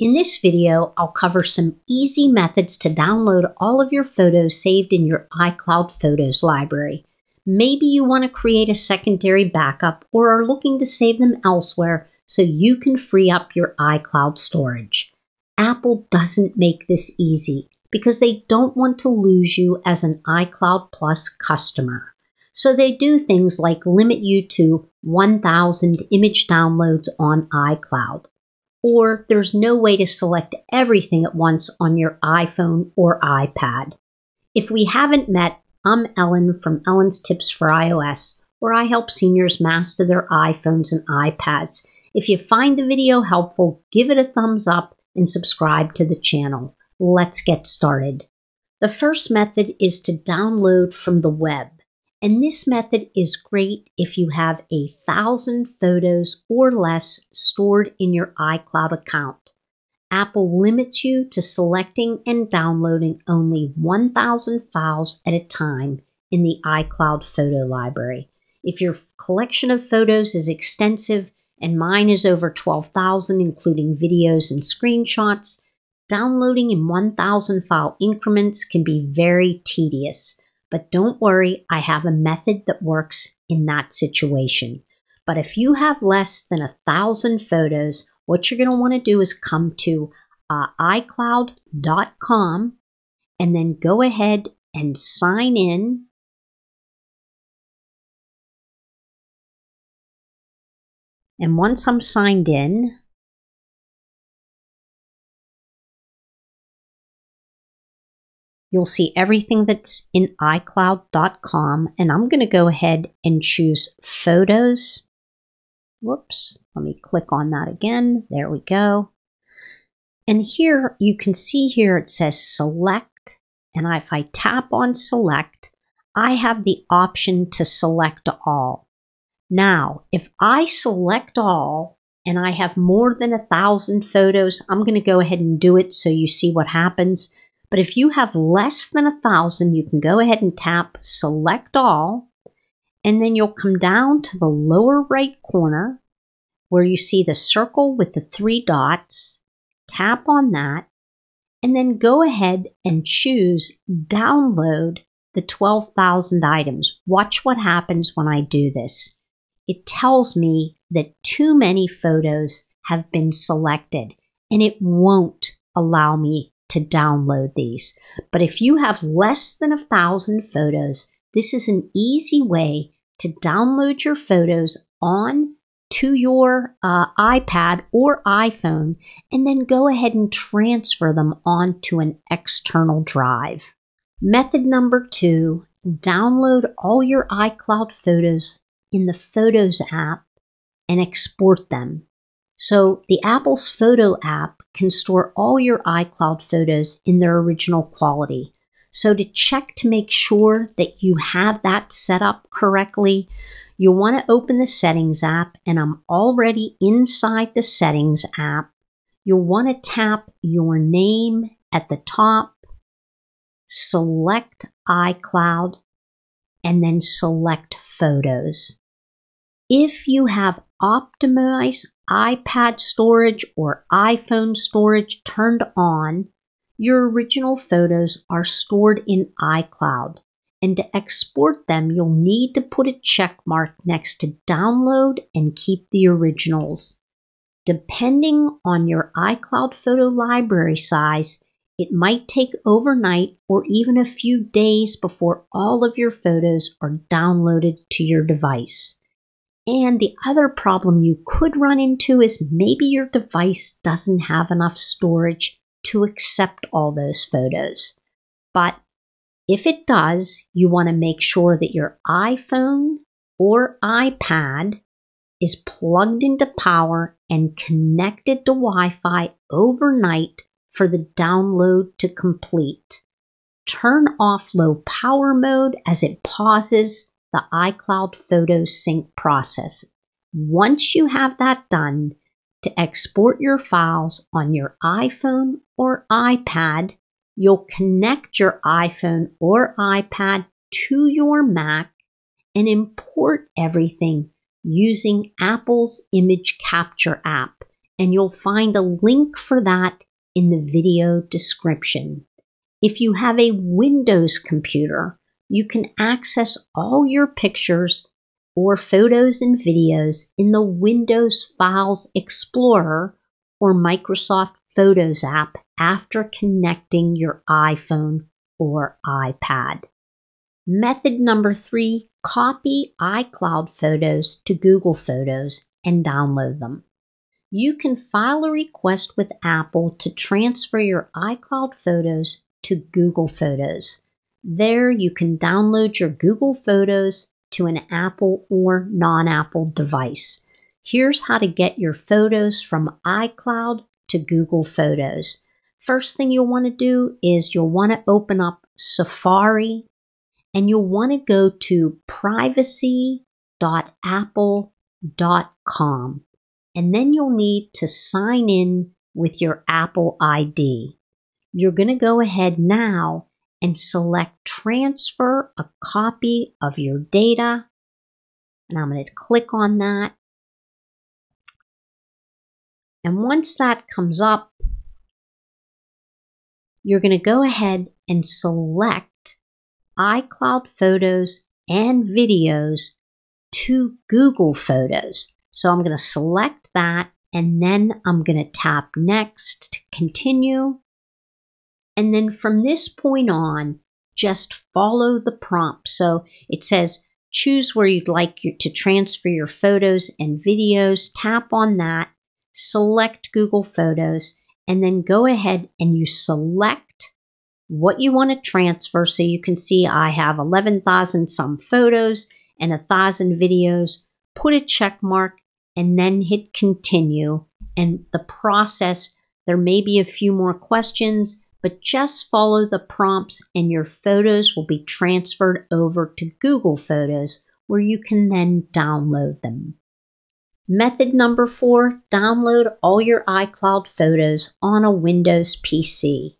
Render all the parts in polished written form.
In this video, I'll cover some easy methods to download all of your photos saved in your iCloud Photos library. Maybe you want to create a secondary backup or are looking to save them elsewhere so you can free up your iCloud storage. Apple doesn't make this easy because they don't want to lose you as an iCloud Plus customer. So they do things like limit you to 1,000 image downloads on iCloud. Or there's no way to select everything at once on your iPhone or iPad. If we haven't met, I'm Ellen from Ellen's Tips for iOS, where I help seniors master their iPhones and iPads. If you find the video helpful, give it a thumbs up and subscribe to the channel. Let's get started. The first method is to download from the web. And this method is great if you have 1,000 photos or less stored in your iCloud account. Apple limits you to selecting and downloading only 1,000 files at a time in the iCloud photo library. If your collection of photos is extensive, and mine is over 12,000 including videos and screenshots, downloading in 1,000 file increments can be very tedious. But don't worry, I have a method that works in that situation. But if you have less than 1,000 photos, what you're going to want to do is come to iCloud.com and then go ahead and sign in. And once I'm signed in, you'll see everything that's in iCloud.com, and I'm going to go ahead and choose Photos. Whoops, let me click on that again. There we go. And here you can see here it says Select, and if I tap on Select, I have the option to select all. Now, if I select all and I have more than 1,000 photos, I'm going to go ahead and do it so you see what happens. But if you have less than 1,000, you can go ahead and tap Select All, and then you'll come down to the lower right corner where you see the circle with the 3 dots. Tap on that, and then go ahead and choose Download the 12,000 items. Watch what happens when I do this. It tells me that too many photos have been selected, and it won't allow me to download these. But if you have less than 1,000 photos, this is an easy way to download your photos on to your iPad or iPhone, and then go ahead and transfer them onto an external drive. Method number 2, download all your iCloud photos in the Photos app and export them. So the Apple's Photo app can store all your iCloud photos in their original quality. So to check to make sure that you have that set up correctly, you'll want to open the Settings app, and I'm already inside the Settings app. You'll want to tap your name at the top, select iCloud, and then select Photos. If you have optimized iPad storage or iPhone storage turned on, your original photos are stored in iCloud. And to export them, you'll need to put a check mark next to Download and Keep the Originals. Depending on your iCloud photo library size, it might take overnight or even a few days before all of your photos are downloaded to your device. And the other problem you could run into is maybe your device doesn't have enough storage to accept all those photos. But if it does, you want to make sure that your iPhone or iPad is plugged into power and connected to Wi-Fi overnight for the download to complete. Turn off low power mode as it pauses the iCloud photo sync process. Once you have that done, to export your files on your iPhone or iPad, you'll connect your iPhone or iPad to your Mac and import everything using Apple's Image Capture app. and you'll find a link for that in the video description. If you have a Windows computer, you can access all your pictures or photos and videos in the Windows Files Explorer or Microsoft Photos app after connecting your iPhone or iPad. Method number 3, copy iCloud photos to Google Photos and download them. You can file a request with Apple to transfer your iCloud photos to Google Photos. There you can download your Google Photos to an Apple or non-Apple device. Here's how to get your photos from iCloud to Google Photos. First thing you'll want to do is you'll want to open up Safari, and you'll want to go to privacy.apple.com. And then you'll need to sign in with your Apple ID. You're going to go ahead now and select Transfer a copy of your data. And I'm going to click on that. And once that comes up, you're going to go ahead and select iCloud photos and videos to Google Photos. So I'm going to select that, and then I'm going to tap Next to continue. And then from this point on, just follow the prompt. So it says, choose where you'd like to transfer your photos and videos. Tap on that, select Google Photos, and then go ahead and you select what you want to transfer. So you can see I have 11,000 some photos and 1,000 videos. Put a check mark and then hit continue. And the process, there may be a few more questions, but just follow the prompts and your photos will be transferred over to Google Photos, where you can then download them. Method number 4, download all your iCloud photos on a Windows PC.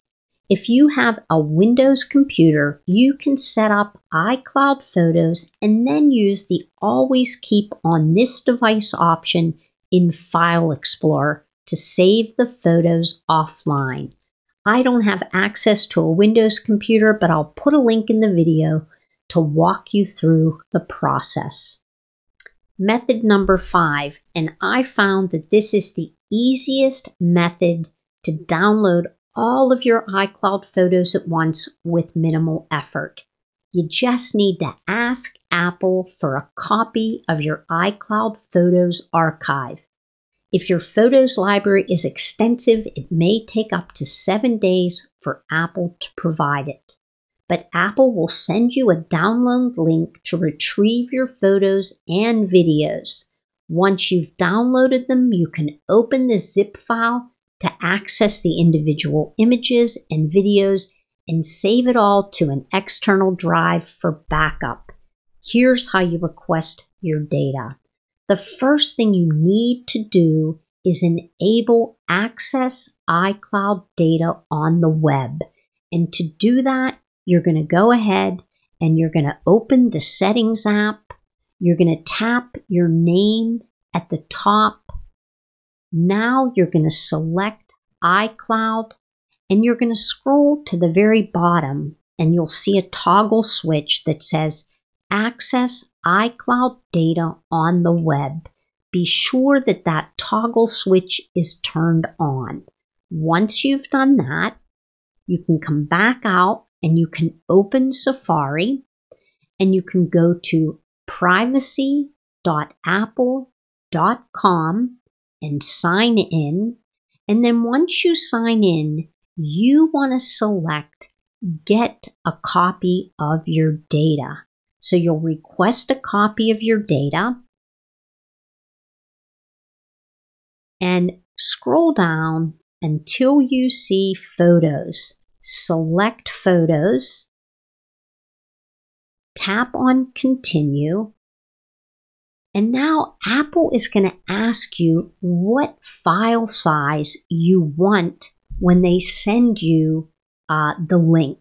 If you have a Windows computer, you can set up iCloud Photos and then use the Always Keep on this device option in File Explorer to save the photos offline. I don't have access to a Windows computer, but I'll put a link in the video to walk you through the process. Method number 5, and I found that this is the easiest method to download all of your iCloud photos at once with minimal effort. You just need to ask Apple for a copy of your iCloud Photos archive. If your photos library is extensive, it may take up to 7 days for Apple to provide it. But Apple will send you a download link to retrieve your photos and videos. Once you've downloaded them, you can open the zip file to access the individual images and videos and save it all to an external drive for backup. Here's how you request your data. The first thing you need to do is enable Access iCloud Data on the web. And to do that, you're going to go ahead and you're going to open the Settings app. You're going to tap your name at the top. Now you're going to select iCloud and you're going to scroll to the very bottom and you'll see a toggle switch that says Access iCloud Data on the web. Be sure that that toggle switch is turned on. Once you've done that, you can come back out and you can open Safari and you can go to privacy.apple.com and sign in. And then once you sign in, you want to select Get a Copy of Your Data. So you'll request a copy of your data and scroll down until you see Photos. Select Photos, tap on Continue, and now Apple is going to ask you what file size you want when they send you the link.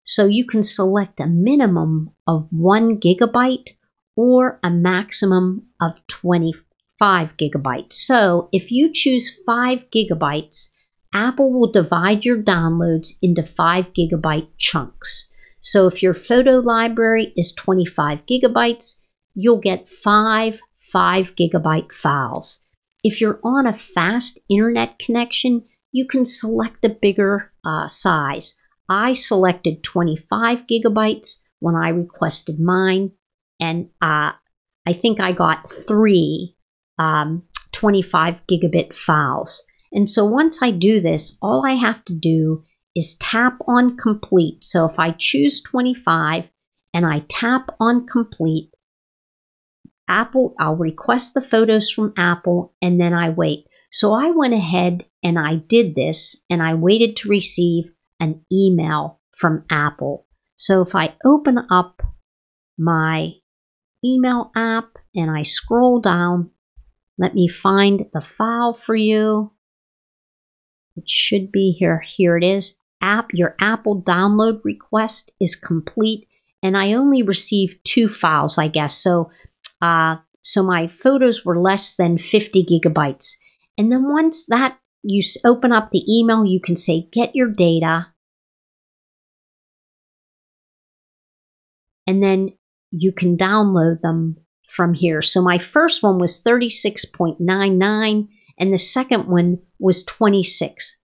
So you can select a minimum of 1 gigabyte or a maximum of 25 5 gigabytes. So if you choose 5 gigabytes, Apple will divide your downloads into 5 gigabyte chunks. So if your photo library is 25 gigabytes, you'll get 5 gigabyte files. If you're on a fast internet connection, you can select a bigger size. I selected 25 gigabytes when I requested mine, and I think I got 3 25 gigabit files. And so once I do this, all I have to do is tap on complete. So if I choose 25 and I tap on complete, I'll request the photos from Apple, and then I wait. So I went ahead and I did this, and I waited to receive an email from Apple. So if I open up my email app and I scroll down, let me find the file for you. It should be here. Here it is. Your Apple download request is complete, and I only received 2 files, I guess. So my photos were less than 50 gigabytes. And then once that you open up the email, you can say, get your data. And then you can download them from here. So my first one was 36.99 and the second one was 26.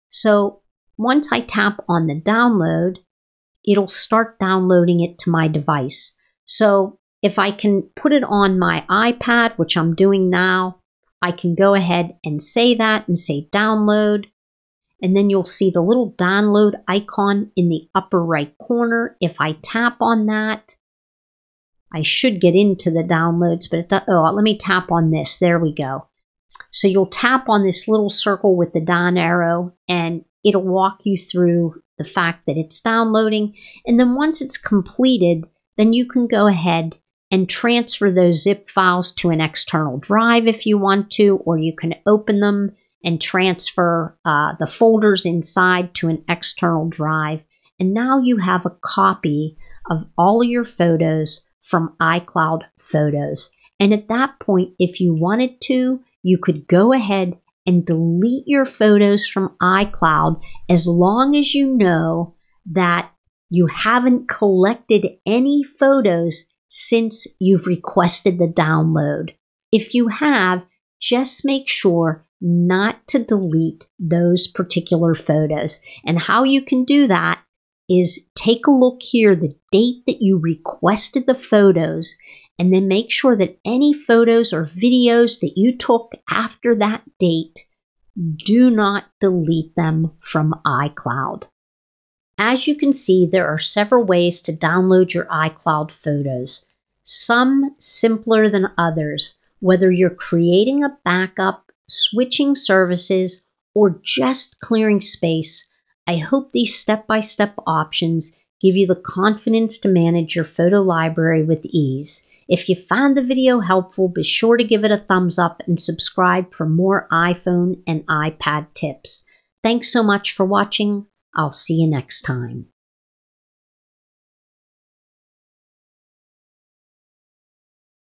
So once I tap on the download, it'll start downloading it to my device. So if I can put it on my iPad, which I'm doing now, I can go ahead and say that and say download. And then you'll see the little download icon in the upper right corner. If I tap on that, I should get into the downloads, but let me tap on this. There we go. So you'll tap on this little circle with the down arrow, and it'll walk you through the fact that it's downloading. And then once it's completed, then you can go ahead and transfer those zip files to an external drive if you want to, or you can open them and transfer the folders inside to an external drive. And now you have a copy of all of your photos from iCloud Photos. And at that point, if you wanted to, you could go ahead and delete your photos from iCloud as long as you know that you haven't collected any photos since you've requested the download. If you have, just make sure not to delete those particular photos. And how you can do that is take a look here, the date that you requested the photos, and then make sure that any photos or videos that you took after that date, do not delete them from iCloud. As you can see, there are several ways to download your iCloud photos, some simpler than others. Whether you're creating a backup, switching services, or just clearing space, I hope these step-by-step options give you the confidence to manage your photo library with ease. If you found the video helpful, be sure to give it a thumbs up and subscribe for more iPhone and iPad tips. Thanks so much for watching. I'll see you next time.